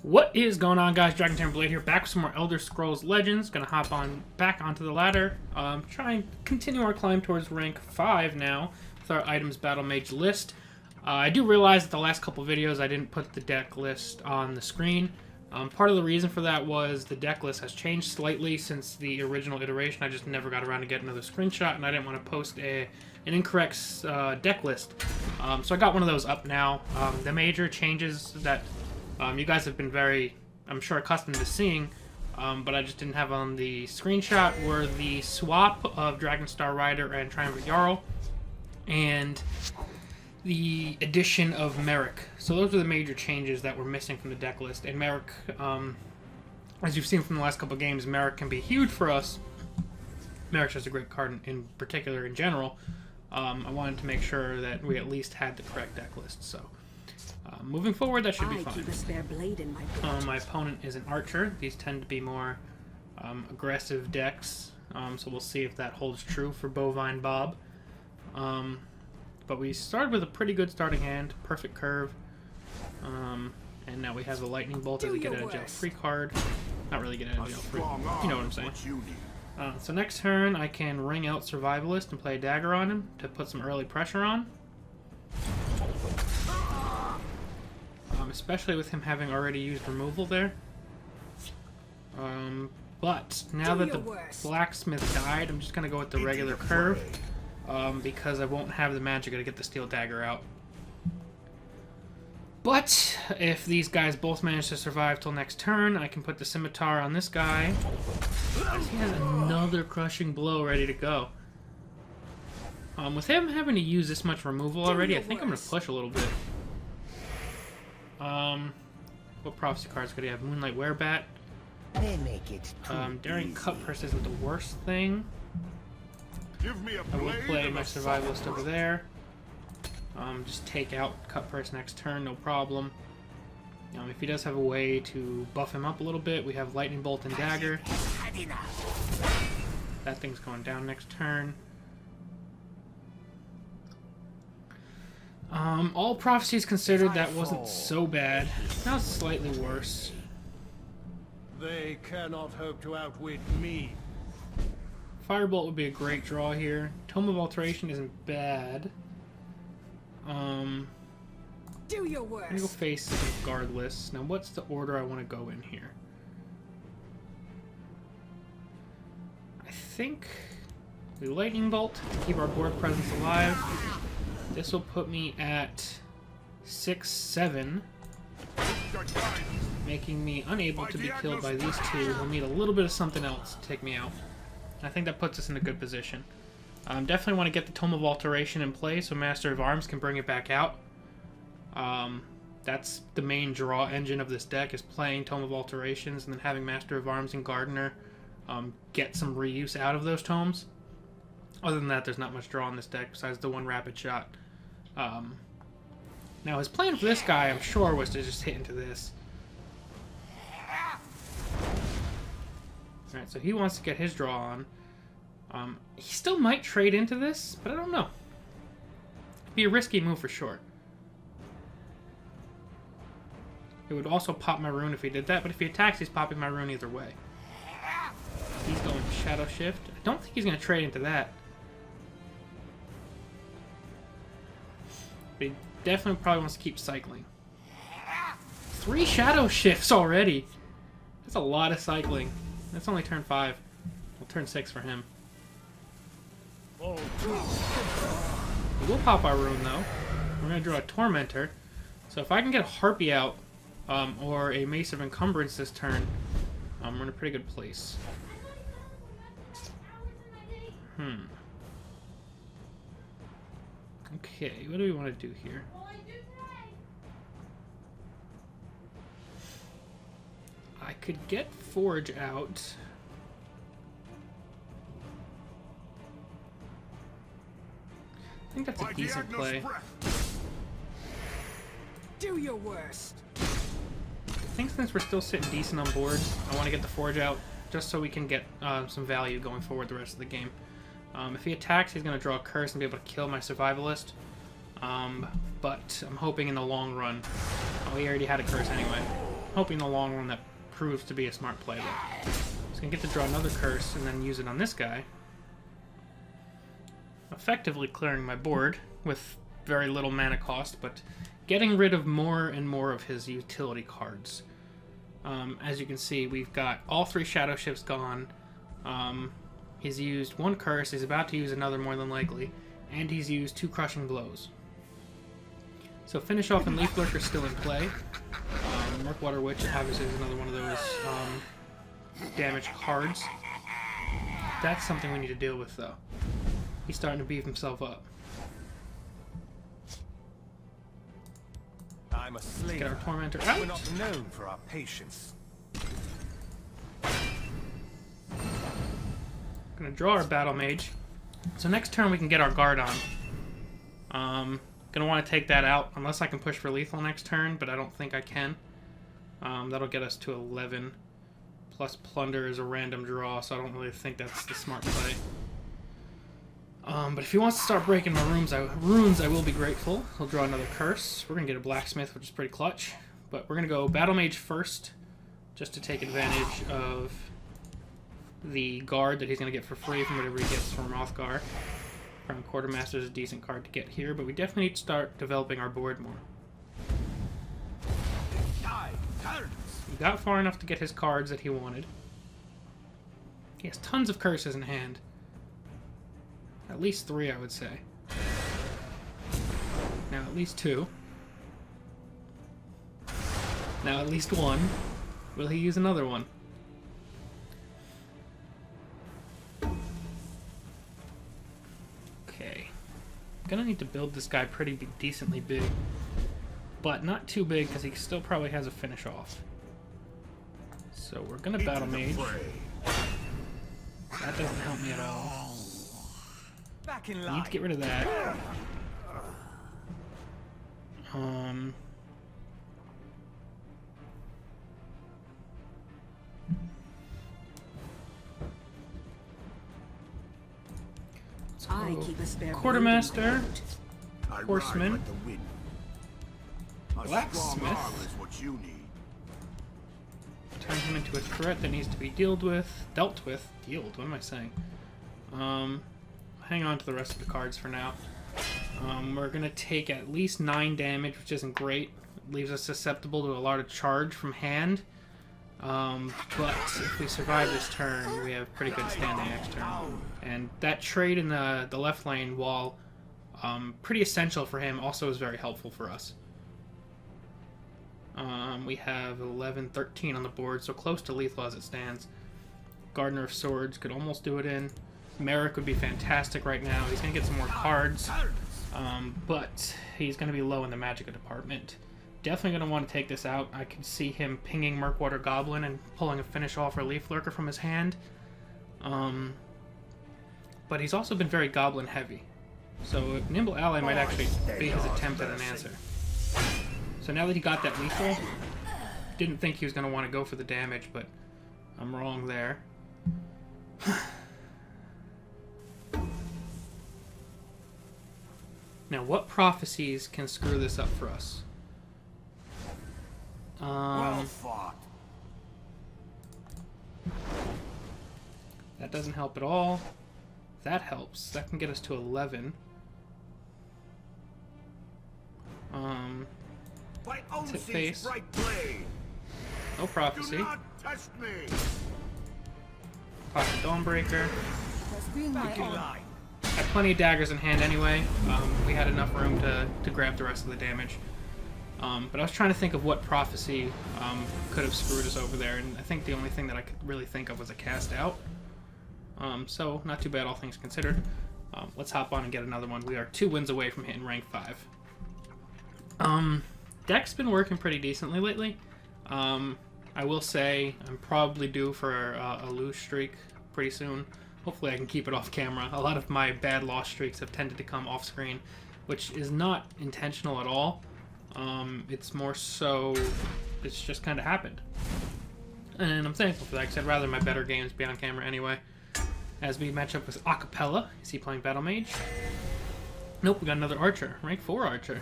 What is going on, guys? Dragon Blade here, back with some more Elder Scrolls Legends. Gonna hop on back onto the ladder. Try and continue our climb towards rank 5 now with our items battle mage list. I do realize that the last couple videos I didn't put the deck list on the screen. Part of the reason for that was the deck list has changed slightly since the original iteration. I just never got around to getting another screenshot, and I didn't want to post an incorrect deck list. So I got one of those up now. The major changes that you guys have been very, I'm sure, accustomed to seeing, but I just didn't have on the screenshot, were the swap of Dragonstar Rider and Triumvirate Jarl, and the addition of Merrick. So those are the major changes that were missing from the deck list. And Merrick, as you've seen from the last couple of games, Merrick can be huge for us. Merrick's just a great card in particular in general. I wanted to make sure that we at least had the correct deck list, so... moving forward, that should be fine. My opponent is an archer. These tend to be more aggressive decks, so we'll see if that holds true for Bovine Bob. But we started with a pretty good starting hand, perfect curve, and now we have a lightning bolt as a get out of jail free card. Not really get out of jail free, you know what I'm saying. So next turn, I can ring out Survivalist and play a dagger on him to put some early pressure on. Especially with him having already used removal there. But now that the blacksmith died, I'm just going to go with the regular curve, because I won't have the magic to get the steel dagger out. But if these guys both manage to survive till next turn, I can put the scimitar on this guy, as he has another crushing blow ready to go. With him having to use this much removal already, I think I'm going to push a little bit. What prophecy cards could he have? Moonlight Werebat. Daring Cut Purse isn't the worst thing. I will play my Survivalist over there. Just take out Cut Purse next turn, no problem. If he does have a way to buff him up a little bit, we have Lightning Bolt and Dagger. That thing's going down next turn. All prophecies considered, that wasn't so bad. Now it's slightly worse. They cannot hope to outwit me. Firebolt would be a great draw here. Tome of Alteration isn't bad. Do your worst. I'm gonna go face regardless. Now, what's the order I want to go in here? I think we Lightning Bolt to keep our board presence alive. This will put me at 6-7, making me unable to be killed by these two. We'll need a little bit of something else to take me out. I think that puts us in a good position. Definitely want to get the Tome of Alteration in play so Master of Arms can bring it back out. That's the main draw engine of this deck, is playing Tome of Alterations and then having Master of Arms and Gardener get some reuse out of those tomes. Other than that, there's not much draw in this deck besides the one rapid shot. Now, his plan for this guy, I'm sure, was to just hit into this. Alright, so he wants to get his draw on. He still might trade into this, but I don't know. It'd be a risky move for sure. It would also pop my rune if he did that, but if he attacks, he's popping my rune either way. He's going Shadow Shift. I don't think he's going to trade into that. But he definitely probably wants to keep cycling. 3 Shadow Shifts already! That's a lot of cycling. That's only turn 5. Well, turn 6 for him. We will pop our rune, though. We're going to draw a Tormentor. So if I can get a Harpy out, or a Mace of Encumbrance this turn, we're in a pretty good place. Okay, what do we want to do here? I could get Forge out. I think that's a decent play. Do your worst. I think since we're still sitting decent on board, I want to get the Forge out just so we can get some value going forward the rest of the game. If he attacks, he's going to draw a curse and be able to kill my Survivalist. But I'm hoping in the long run. Oh, he already had a curse anyway. hoping in the long run that proves to be a smart play. Though. So I get to draw another curse and then use it on this guy. Effectively clearing my board with very little mana cost, but getting rid of more and more of his utility cards. As you can see, we've got all 3 shadow ships gone. He's used 1 curse, he's about to use another more than likely, and he's used 2 crushing blows. So finish off and Leaf Lurker still in play. Murkwater Witch obviously is another one of those damage cards. That's something we need to deal with though. He's starting to beef himself up. I'm a slave. Get our Tormentor out. We're not known for our patience. Gonna draw our Battle Mage. So next turn we can get our guard on. Gonna want to take that out unless I can push for lethal next turn, but I don't think I can. That'll get us to 11. Plus Plunder is a random draw, so I don't really think that's the smart play. But if he wants to start breaking my runes, I will be grateful. He'll draw another curse. We're gonna get a Blacksmith, which is pretty clutch. But we're gonna go Battle Mage first, just to take advantage of the guard that he's gonna get for free from whatever he gets from Rothgar. Crown Quartermaster is a decent card to get here, but we definitely need to start developing our board more. He got far enough to get his cards that he wanted. He has tons of curses in hand. At least 3, I would say. Now at least 2. Now at least 1. Will he use another one? Okay. Gonna need to build this guy pretty decently big. But not too big, because he still probably has a finish off. So we're gonna Battle Mage. That doesn't help me at all. Need to get rid of that. I keep a spare Quartermaster, I Horseman, ride like the wind. A Blacksmith. strong arm is what you need. turn him into a threat that needs to be dealt with. What am I saying? Hang on to the rest of the cards for now. We're gonna take at least 9 damage, which isn't great. It leaves us susceptible to a lot of charge from hand. But if we survive this turn, we have pretty good standing next turn. And that trade in the left lane, while pretty essential for him, also is very helpful for us. We have 11, 13 on the board, so close to lethal as it stands. Gardener of Swords could almost do it in. Merrick would be fantastic right now. He's going to get some more cards, but he's going to be low in the Magicka department. Definitely going to want to take this out. I can see him pinging Murkwater Goblin and pulling a finish off or Leaf Lurker from his hand. But he's also been very Goblin heavy. So a Nimble Ally might actually be his attempt at an answer. So now that he got that lethal, didn't think he was going to want to go for the damage, but I'm wrong there. Now, what prophecies can screw this up for us? Well fought. That doesn't help at all. That helps. That can get us to 11. Hit face. No prophecy. Do not test me. Pocket Dawnbreaker. That's being my honor. Had plenty of daggers in hand anyway. We had enough room to grab the rest of the damage. But I was trying to think of what prophecy could have screwed us over there, and I think the only thing that I could really think of was a cast out. So not too bad, all things considered. Let's hop on and get another one. We are 2 wins away from hitting rank 5. Deck's been working pretty decently lately. I will say I'm probably due for a lose streak pretty soon. Hopefully I can keep it off camera. A lot of my bad loss streaks have tended to come off screen, which is not intentional at all. It's more so, it's just kind of happened. And I'm thankful for that, because I'd rather my better games be on camera anyway. As we match up with Acapella. Is he playing Battle Mage? Nope, we got another Archer. Rank 4 Archer.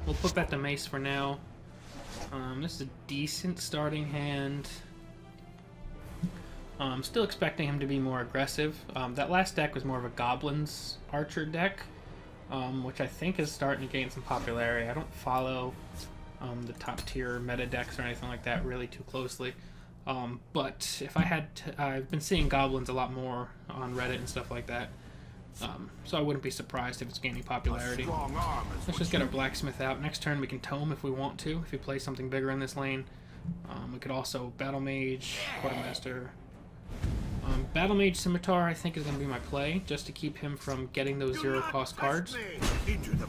We'll put that to Mace for now. This is a decent starting hand. I'm still expecting him to be more aggressive. That last deck was more of a Goblins Archer deck, which I think is starting to gain some popularity. I don't follow the top tier meta decks or anything like that really too closely. But if I had to, I've been seeing Goblins a lot more on Reddit and stuff like that. So I wouldn't be surprised if it's gaining popularity. Let's just get our Blacksmith out. Next turn we can Tome if we want to, if we play something bigger in this lane. We could also Battle Mage, Quartermaster. Battle Mage Scimitar I think is going to be my play, just to keep him from getting those zero-cost cards.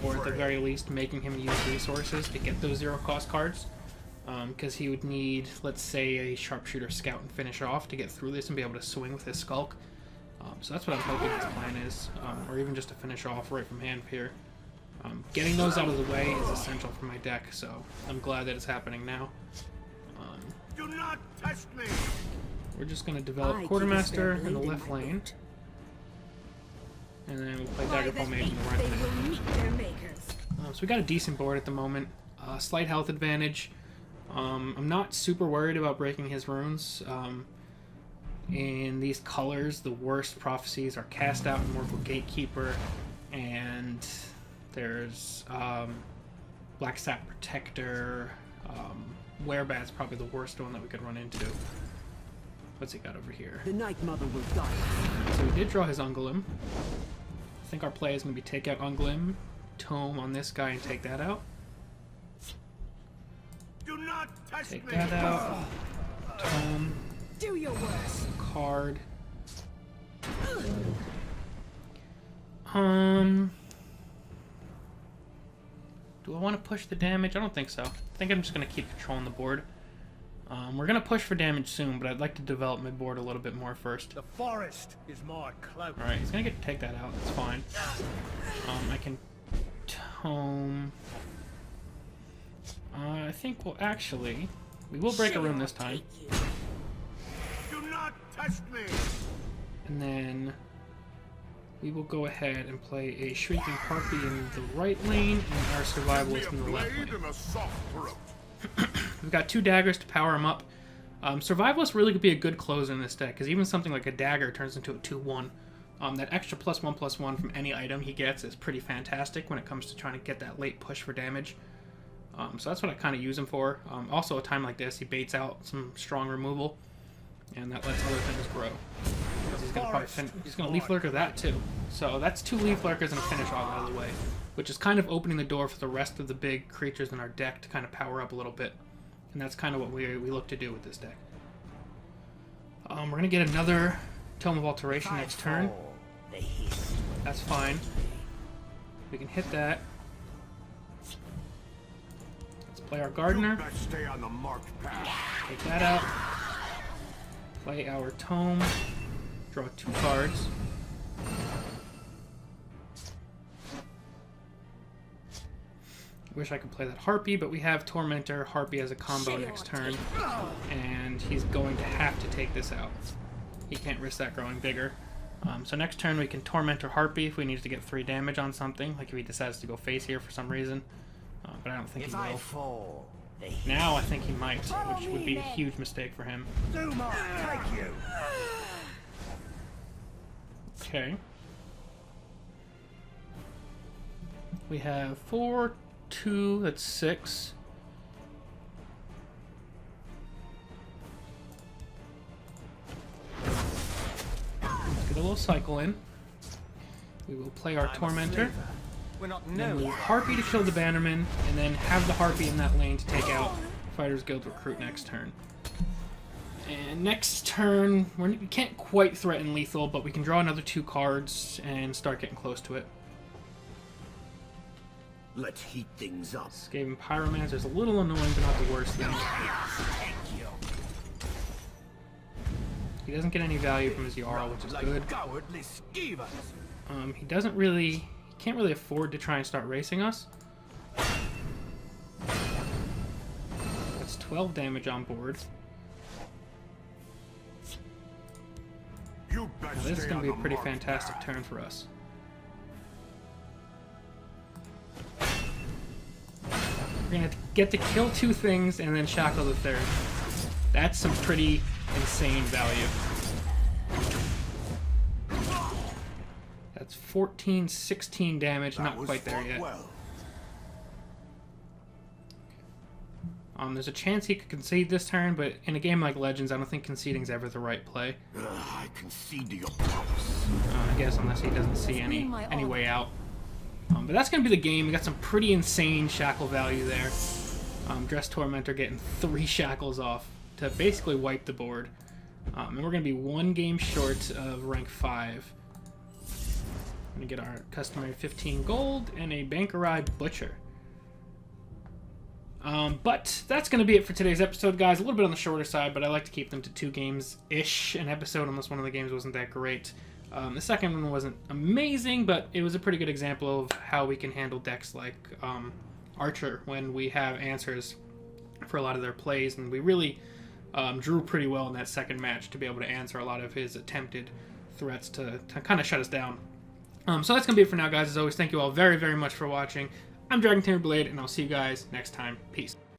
Or at the very least making him use resources to get those zero-cost cards. Because he would need, let's say, a Sharpshooter Scout and finish off to get through this and be able to swing with his Skulk. So that's what I'm hoping his plan is, or even just to finish off right from hand here. Getting those out of the way is essential for my deck, so I'm glad that it's happening now. Do not test me. We're just going to develop Quartermaster in the left lane, and then we'll play Daggerfall Mage in the right lane. So we got a decent board at the moment. Slight health advantage. I'm not super worried about breaking his runes. In these colors, the worst prophecies are Cast Out and Mortal Gatekeeper, and there's Black Sap Protector. Werebat's probably the worst one that we could run into. What's he got over here? The Night Mother will die. So we did draw his Unglim. I think our play is going to be take out Unglim, Tome on this guy, and take that out. Do not test Take me. that out. Tome. Do your worst. Card. Do I want to push the damage? I don't think so. I think I'm just going to keep controlling the board. We're going to push for damage soon, but I'd like to develop my board a little bit more first. The forest is my cloak. Alright, he's going to get to take that out. That's fine. I can Tome. I think we'll actually... We will break a rune this time. Do not test me. And then we will go ahead and play a Shrieking Harpy in the right lane and our Survivalist in the left lane. And a soft throat. We've got 2 daggers to power him up. Survivalist really could be a good closer in this deck, because even something like a dagger turns into a 2-1. That extra +1/+1 from any item he gets is pretty fantastic when it comes to trying to get that late push for damage. So that's what I kind of use him for. Also, a time like this, he baits out some strong removal, and that lets other things grow. Because he's going to probably he's going to Leaf Lurker that too. So that's 2 Leaf Lurkers and a finish off out of the way, which is kind of opening the door for the rest of the big creatures in our deck to kind of power up a little bit. And that's kind of what we look to do with this deck. We're going to get another Tome of Alteration next turn. That's fine. We can hit that. Let's play our Gardener. Best stay on the marked path. Take that out. Play our Tome. Draw 2 cards. Wish I could play that Harpy, but we have Tormentor, Harpy as a combo next turn, and he's going to have to take this out. He can't risk that growing bigger. So next turn we can Tormentor Harpy if we need to get 3 damage on something, like if he decides to go face here for some reason, but I don't think he will. Now I think he might, which would be a huge mistake for him. Take you. Okay. We have 4, 2, that's 6. Let's get a little cycle in. We will play our Tormentor. We're not Then we'll no. Harpy to kill the Bannerman, and then have the Harpy in that lane to take out Fighters Guild Recruit next turn. And next turn, we can't quite threaten lethal, but we can draw another 2 cards and start getting close to it. Let's heat things up. Skaven Pyromancer's a little annoying, but not the worst thing. He doesn't get any value from his Jarl, which is good. Cowardly skeevers. He doesn't really... He can't really afford to try and start racing us. That's 12 damage on board. You Now, best this is stay going on to be the a pretty marked fantastic path. turn for us. We're gonna get to kill 2 things and then Shackle the 3rd. That's some pretty insane value. That's 14, 16 damage, not quite there yet. Well. There's a chance he could concede this turn, but in a game like Legends, I don't think conceding's ever the right play. I concede to your promise. I guess unless he doesn't see any way out. But that's going to be the game. We got some pretty insane Shackle value there. Dress Tormentor getting 3 Shackles off to basically wipe the board. And we're going to be 1 game short of rank 5. We're going to get our customary 15 gold and a Bankerai Butcher. But that's going to be it for today's episode, guys. A little bit on the shorter side, but I like to keep them to 2 games-ish an episode unless one of the games wasn't that great. The second one wasn't amazing, but it was a pretty good example of how we can handle decks like Archer when we have answers for a lot of their plays, and we really drew pretty well in that second match to be able to answer a lot of his attempted threats to kind of shut us down. So that's going to be it for now, guys. As always, thank you all very, very much for watching. I'm Dragon Tamer Blade, and I'll see you guys next time. Peace.